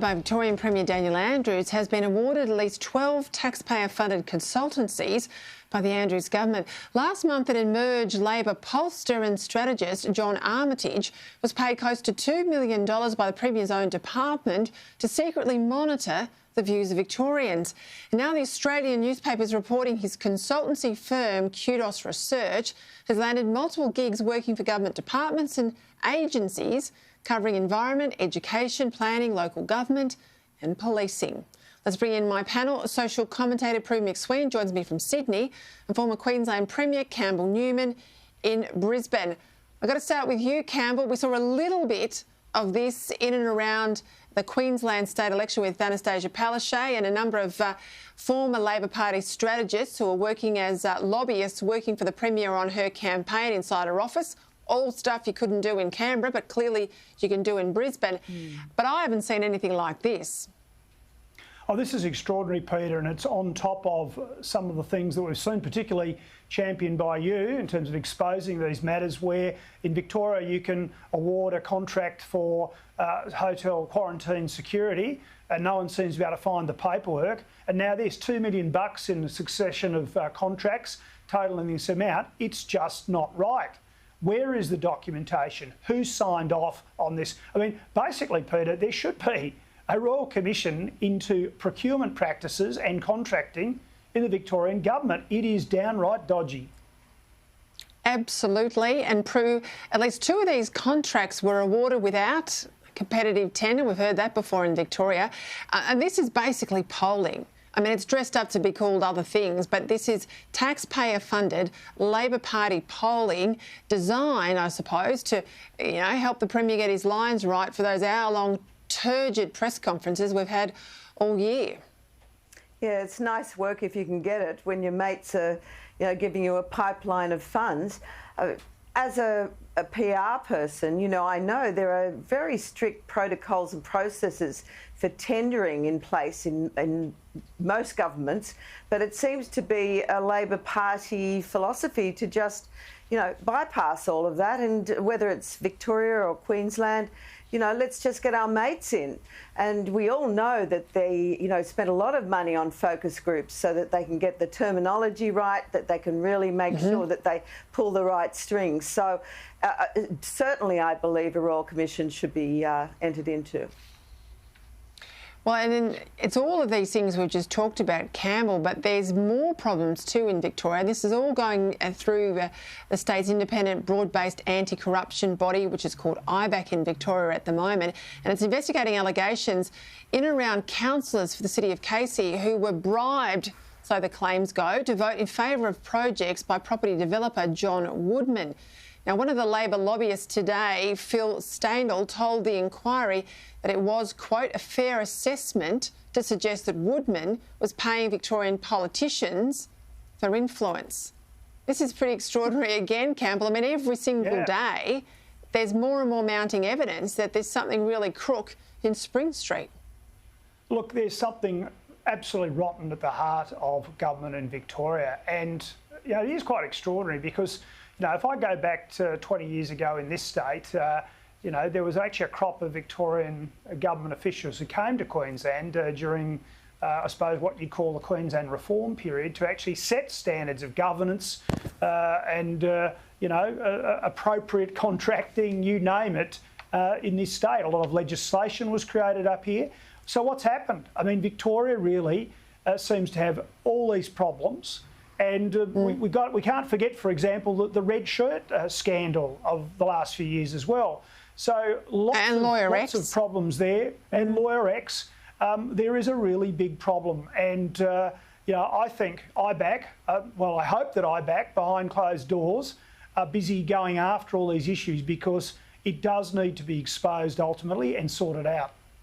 By Victorian Premier Daniel Andrews has been awarded at least 12 taxpayer-funded consultancies by the Andrews government. Last month, it emerged Labor pollster and strategist John Armitage was paid close to $2 million by the Premier's own department to secretly monitor the views of Victorians. And now the Australian newspaper is reporting his consultancy firm, Kudos Research, has landed multiple gigs working for government departments and agencies covering environment, education, planning, local government and policing. Let's bring in my panel. Social commentator Prue McSween joins me from Sydney and former Queensland Premier Campbell Newman in Brisbane. I've got to start with you, Campbell. We saw a little bit of this in and around the Queensland state election with Anastasia Palaszczuk and a number of former Labor Party strategists who are working as lobbyists working for the Premier on her campaign inside her office. All stuff you couldn't do in Canberra, but clearly you can do in Brisbane. But I haven't seen anything like this. Oh, this is extraordinary, Peter, and it's on top of some of the things that we've seen, particularly championed by you in terms of exposing these matters, where in Victoria you can award a contract for hotel quarantine security and no one seems to be able to find the paperwork. And now there's $2 million in a succession of contracts totaling this amount. It's just not right. Where is the documentation? Who signed off on this? I mean, basically, Peter, there should be a Royal Commission into procurement practices and contracting in the Victorian government. It is downright dodgy. Absolutely. And Prue, at least 2 of these contracts were awarded without competitive tender. We've heard that before in Victoria. And this is basically polling. I mean, it's dressed up to be called other things, but this is taxpayer-funded Labor Party polling designed, I suppose, to, help the Premier get his lines right for those hour-long turgid press conferences we've had all year. Yeah, it's nice work if you can get it when your mates are, giving you a pipeline of funds. As a PR person, I know there are very strict protocols and processes for tendering in place in most governments, but it seems to be a Labor Party philosophy to just, bypass all of that, and whether it's Victoria or Queensland, let's just get our mates in. And we all know that they, spend a lot of money on focus groups so that they can get the terminology right, that they can really make sure that they pull the right strings. So certainly I believe a Royal Commission should be entered into. Well, and then it's all of these things we've just talked about, Campbell, but there's more problems too in Victoria. This is all going through the state's independent broad-based anti-corruption body, which is called IBAC in Victoria at the moment, and it's investigating allegations in and around councillors for the city of Casey who were bribed, so the claims go, to vote in favour of projects by property developer John Woodman. Now, one of the Labor lobbyists today, Phil Stainall, told the inquiry that it was, quote, a fair assessment to suggest that Woodman was paying Victorian politicians for influence. This is pretty extraordinary again, Campbell. I mean, every single day there's more and more mounting evidence that there's something really crook in Spring Street. Look, there's something absolutely rotten at the heart of government in Victoria, and it is quite extraordinary because if I go back to 20 years ago in this state, there was actually a crop of Victorian government officials who came to Queensland during, I suppose, what you'd call the Queensland reform period to actually set standards of governance and, appropriate contracting, you name it, in this state. A lot of legislation was created up here. So what's happened? I mean, Victoria really seems to have all these problems. And we can't forget, for example, the red shirt scandal of the last few years as well. So lots of problems there. And Lawyer X, there is a really big problem. And, I think IBAC, I hope that IBAC, behind closed doors, are busy going after all these issues because it does need to be exposed ultimately and sorted out.